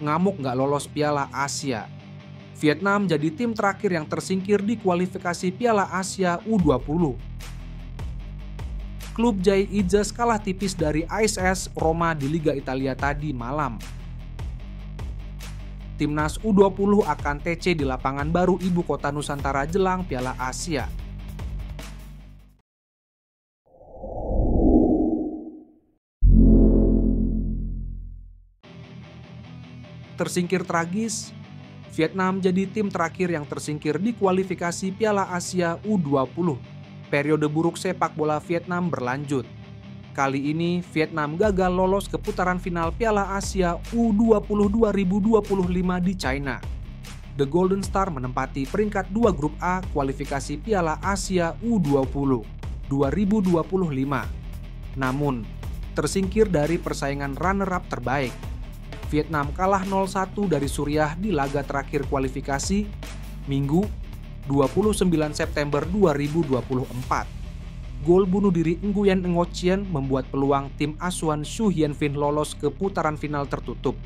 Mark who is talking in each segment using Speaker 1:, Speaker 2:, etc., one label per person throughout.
Speaker 1: ngamuk nggak lolos Piala Asia. Vietnam jadi tim terakhir yang tersingkir di kualifikasi Piala Asia U20. Klub Jai Izas kalah tipis dari AS Roma di Liga Italia tadi malam. Timnas U20 akan TC di lapangan baru Ibu Kota Nusantara jelang Piala Asia. Tersingkir tragis, Vietnam jadi tim terakhir yang tersingkir di kualifikasi Piala Asia U20. Periode buruk sepak bola Vietnam berlanjut. Kali ini Vietnam gagal lolos ke putaran final Piala Asia U20 2025 di China. The Golden Star menempati peringkat 2 grup A kualifikasi Piala Asia U20 2025. Namun, tersingkir dari persaingan runner-up terbaik. Vietnam kalah 0-1 dari Suriah di laga terakhir kualifikasi Minggu 29 September 2024. Gol bunuh diri Nguyen Ngo Chien membuat peluang tim asuhan Su Hien Vinh lolos ke putaran final tertutup.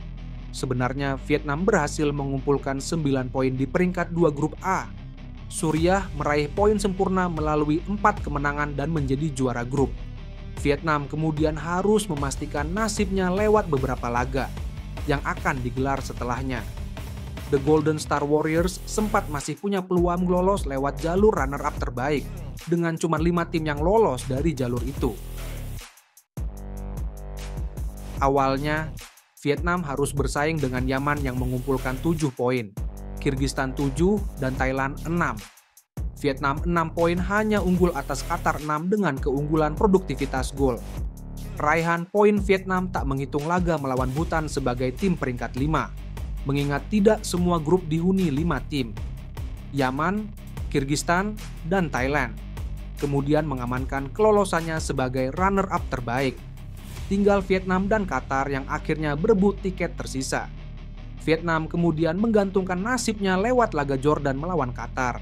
Speaker 1: Sebenarnya Vietnam berhasil mengumpulkan 9 poin di peringkat 2 grup A. Suriah meraih poin sempurna melalui 4 kemenangan dan menjadi juara grup. Vietnam kemudian harus memastikan nasibnya lewat beberapa laga yang akan digelar setelahnya. The Golden Star Warriors sempat masih punya peluang lolos lewat jalur runner-up terbaik dengan cuma 5 tim yang lolos dari jalur itu. Awalnya, Vietnam harus bersaing dengan Yaman yang mengumpulkan 7 poin, Kirgistan 7 dan Thailand 6. Vietnam 6 poin hanya unggul atas Qatar 6 dengan keunggulan produktivitas gol. Raihan poin Vietnam tak menghitung laga melawan Bhutan sebagai tim peringkat 5. Mengingat tidak semua grup dihuni 5 tim, Yaman, Kirgistan, dan Thailand, kemudian mengamankan kelolosannya sebagai runner-up terbaik. Tinggal Vietnam dan Qatar yang akhirnya berebut tiket tersisa. Vietnam kemudian menggantungkan nasibnya lewat laga Jordan melawan Qatar,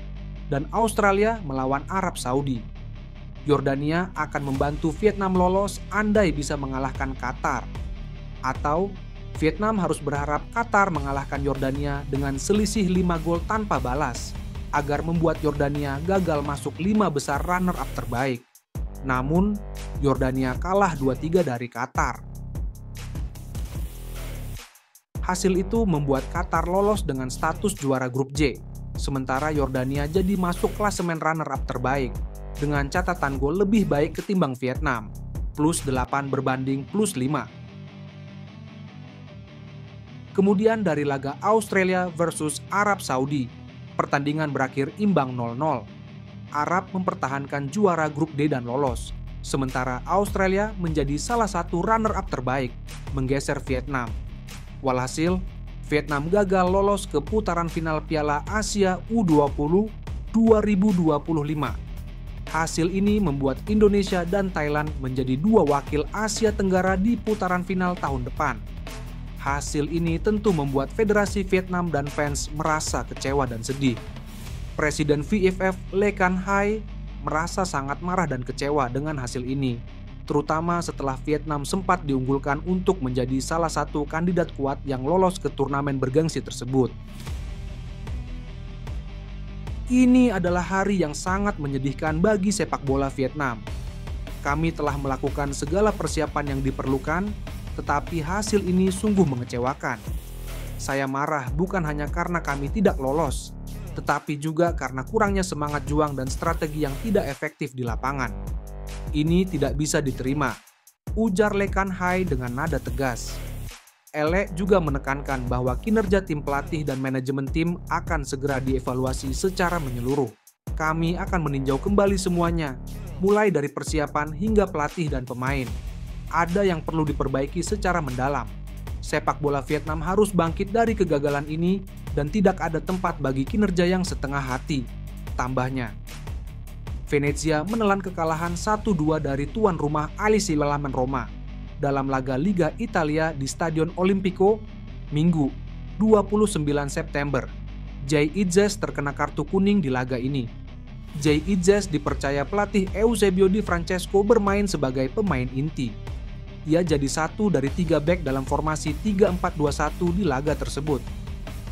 Speaker 1: dan Australia melawan Arab Saudi. Yordania akan membantu Vietnam lolos andai bisa mengalahkan Qatar. Atau Vietnam harus berharap Qatar mengalahkan Yordania dengan selisih 5 gol tanpa balas, agar membuat Yordania gagal masuk 5 besar runner-up terbaik. Namun, Yordania kalah 2-3 dari Qatar. Hasil itu membuat Qatar lolos dengan status juara grup J, sementara Yordania jadi masuk klasemen runner-up terbaik, dengan catatan gol lebih baik ketimbang Vietnam, plus 8 berbanding plus 5. Kemudian dari laga Australia versus Arab Saudi, pertandingan berakhir imbang 0-0. Arab mempertahankan juara grup D dan lolos, sementara Australia menjadi salah satu runner-up terbaik, menggeser Vietnam. Walhasil, Vietnam gagal lolos ke putaran final Piala Asia U20 2025. Hasil ini membuat Indonesia dan Thailand menjadi 2 wakil Asia Tenggara di putaran final tahun depan. Hasil ini tentu membuat Federasi Vietnam dan fans merasa kecewa dan sedih. Presiden VFF Le Can Hai merasa sangat marah dan kecewa dengan hasil ini, terutama setelah Vietnam sempat diunggulkan untuk menjadi salah satu kandidat kuat yang lolos ke turnamen bergengsi tersebut. Ini adalah hari yang sangat menyedihkan bagi sepak bola Vietnam. Kami telah melakukan segala persiapan yang diperlukan, tetapi hasil ini sungguh mengecewakan. Saya marah bukan hanya karena kami tidak lolos, tetapi juga karena kurangnya semangat juang dan strategi yang tidak efektif di lapangan. Ini tidak bisa diterima, ujar Le Can Hai dengan nada tegas. Ele juga menekankan bahwa kinerja tim pelatih dan manajemen tim akan segera dievaluasi secara menyeluruh. Kami akan meninjau kembali semuanya, mulai dari persiapan hingga pelatih dan pemain. Ada yang perlu diperbaiki secara mendalam. Sepak bola Vietnam harus bangkit dari kegagalan ini dan tidak ada tempat bagi kinerja yang setengah hati, tambahnya. Venezia menelan kekalahan 1-2 dari tuan rumah AC Milan Roma dalam laga Liga Italia di Stadion Olimpico, Minggu 29 September. Jai Izas terkena kartu kuning di laga ini. Jai Izas dipercaya pelatih Eusebio Di Francesco bermain sebagai pemain inti. Ia jadi satu dari 3 bek dalam formasi 3-4-2-1 di laga tersebut.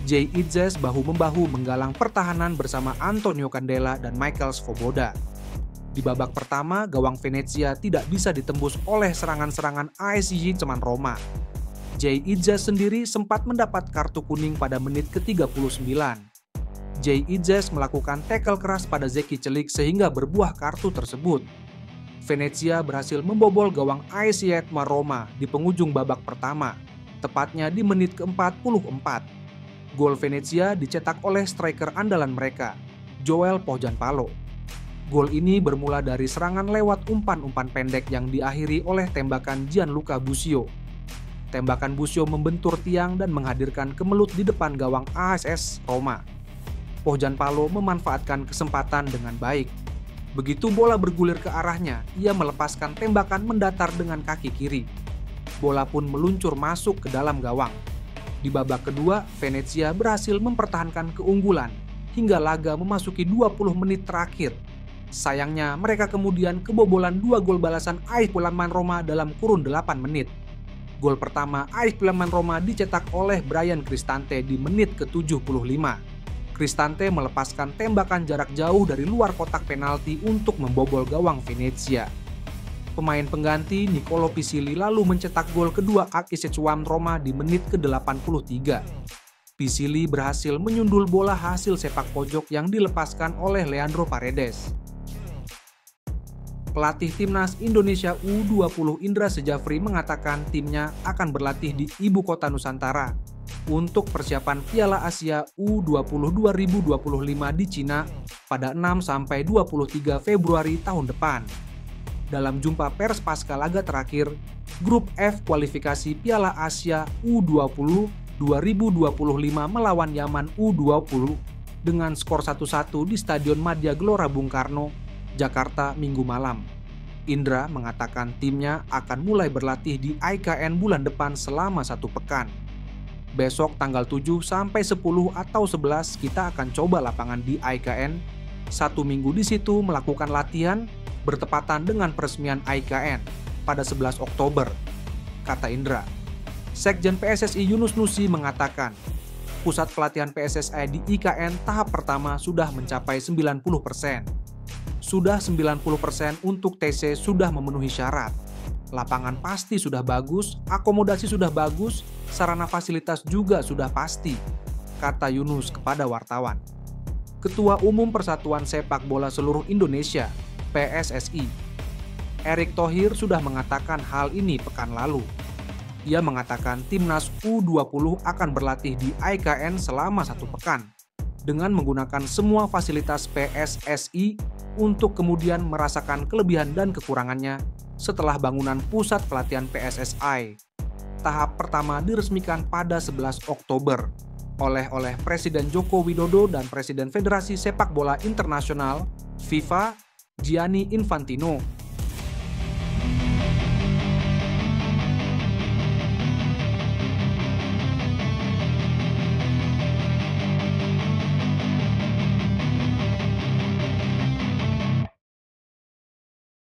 Speaker 1: Jay Idzes bahu-membahu menggalang pertahanan bersama Antonio Candela dan Michael Svoboda. Di babak pertama, gawang Venezia tidak bisa ditembus oleh serangan-serangan ASY Ceman Roma. Jay Idzes sendiri sempat mendapat kartu kuning pada menit ke-39. Jay Idzes melakukan tackle keras pada Zeki Celik sehingga berbuah kartu tersebut. Venezia berhasil membobol gawang ASY Ceman Roma di penghujung babak pertama, tepatnya di menit ke-44. Gol Venezia dicetak oleh striker andalan mereka, Joel Pohjanpalo. Gol ini bermula dari serangan lewat umpan-umpan pendek yang diakhiri oleh tembakan Gianluca Busio. Tembakan Busio membentur tiang dan menghadirkan kemelut di depan gawang AS Roma. Pohjanpalo memanfaatkan kesempatan dengan baik. Begitu bola bergulir ke arahnya, ia melepaskan tembakan mendatar dengan kaki kiri. Bola pun meluncur masuk ke dalam gawang. Di babak kedua, Venezia berhasil mempertahankan keunggulan hingga laga memasuki 20 menit terakhir. Sayangnya, mereka kemudian kebobolan 2 gol balasan AS Milan Roma dalam kurun 8 menit. Gol pertama AS Milan Roma dicetak oleh Bryan Cristante di menit ke-75. Cristante melepaskan tembakan jarak jauh dari luar kotak penalti untuk membobol gawang Venezia. Pemain pengganti Nicolo Pisili lalu mencetak gol kedua AS Roma di menit ke-83. Pisili berhasil menyundul bola hasil sepak pojok yang dilepaskan oleh Leandro Paredes. Pelatih Timnas Indonesia U20 Indra Sejafri mengatakan timnya akan berlatih di Ibu Kota Nusantara untuk persiapan Piala Asia U20 2025 di Cina pada 6-23 Februari tahun depan. Dalam jumpa pers pasca laga terakhir, Grup F kualifikasi Piala Asia U20 2025 melawan Yaman U20 dengan skor 1-1 di Stadion Madia Gelora Bung Karno, Jakarta Minggu malam. Indra mengatakan timnya akan mulai berlatih di IKN bulan depan selama 1 pekan. Besok tanggal 7 sampai 10 atau 11 kita akan coba lapangan di IKN. 1 minggu di situ melakukan latihan bertepatan dengan peresmian IKN pada 11 Oktober, kata Indra. Sekjen PSSI Yunus Nusi mengatakan, pusat pelatihan PSSI di IKN tahap pertama sudah mencapai 90%. Sudah 90% untuk TC sudah memenuhi syarat. Lapangan pasti sudah bagus, akomodasi sudah bagus, sarana fasilitas juga sudah pasti, kata Yunus kepada wartawan. Ketua Umum Persatuan Sepak Bola Seluruh Indonesia, PSSI, Erick Thohir sudah mengatakan hal ini pekan lalu. Ia mengatakan timnas U20 akan berlatih di IKN selama 1 pekan dengan menggunakan semua fasilitas PSSI untuk kemudian merasakan kelebihan dan kekurangannya setelah bangunan pusat pelatihan PSSI. Tahap pertama diresmikan pada 11 Oktober oleh Presiden Joko Widodo dan Presiden Federasi Sepak Bola Internasional FIFA Gianni Infantino